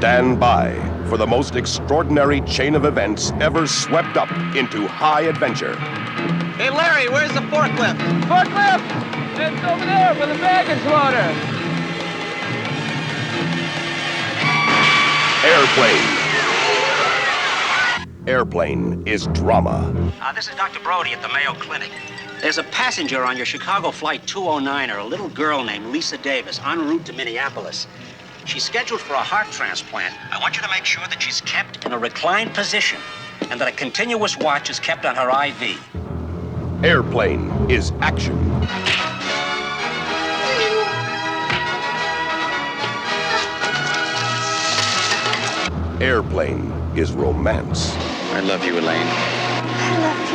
Stand by for the most extraordinary chain of events ever swept up into high adventure. Hey, Larry, where's the forklift? Forklift! It's over there for the baggage loader. Airplane. Airplane is drama. This is Dr. Brody at the Mayo Clinic. There's a passenger on your Chicago Flight 209, a little girl named Lisa Davis, en route to Minneapolis. She's scheduled for a heart transplant. I want you to make sure that she's kept in a reclined position and that a continuous watch is kept on her IV. Airplane is action. Airplane is romance. I love you, Elaine. I love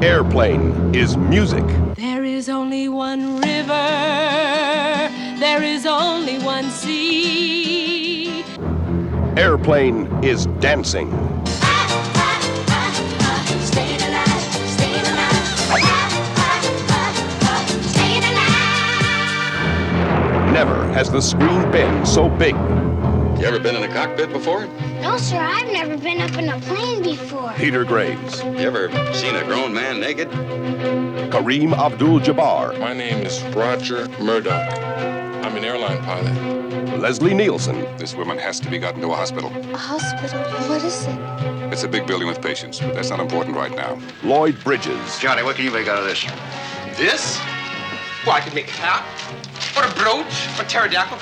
you. Airplane is music. There is only one river, there is only one sea. Airplane is dancing. Staying alive, staying alive. Staying alive. Never has the screen been so big. You ever been in a cockpit before? No, sir, I've never been up in a plane before. Peter Graves, You ever seen a grown man naked? Kareem Abdul-Jabbar, My name is Roger Murdoch. I'm an airline pilot. Leslie Nielsen, This woman has to be gotten to a hospital. A hospital? What is it? It's a big building with patients, but that's not important right now. Lloyd Bridges, Johnny, what can you make out of this? This? Well, I could make a hat, or a brooch, or pterodactyl.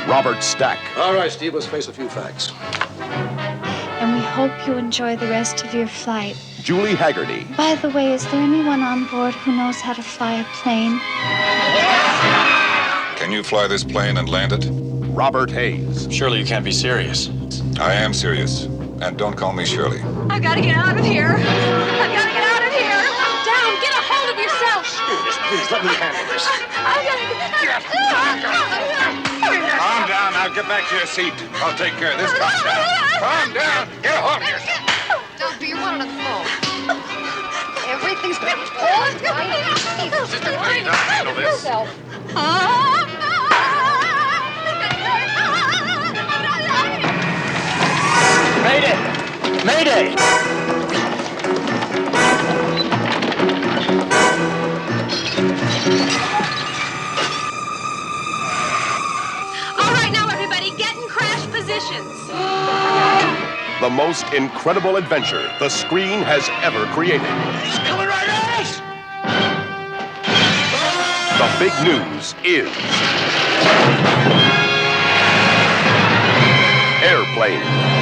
Robert Stack, All right, Steve, let's face a few facts. And we hope you enjoy the rest of your flight. Julie Haggerty, By the way, is there anyone on board who knows how to fly a plane? Can you fly this plane and land it? Robert Hayes, Surely you can't be serious. I am serious. And don't call me Shirley. I've got to get out of here. I've got to get out of here. Down, get a hold of yourself. Please, let me handle this. I've got to get Calm down. Now get back to your seat. I'll take care of this. Calm down. Calm down. Get a hold of yourself. Doctor, you're one on the phone. Everything's been Sister, please, I'll handle this. Mayday! Mayday! All right, now everybody, get in crash positions. the most incredible adventure the screen has ever created. He's coming right at us! The big news is Airplane.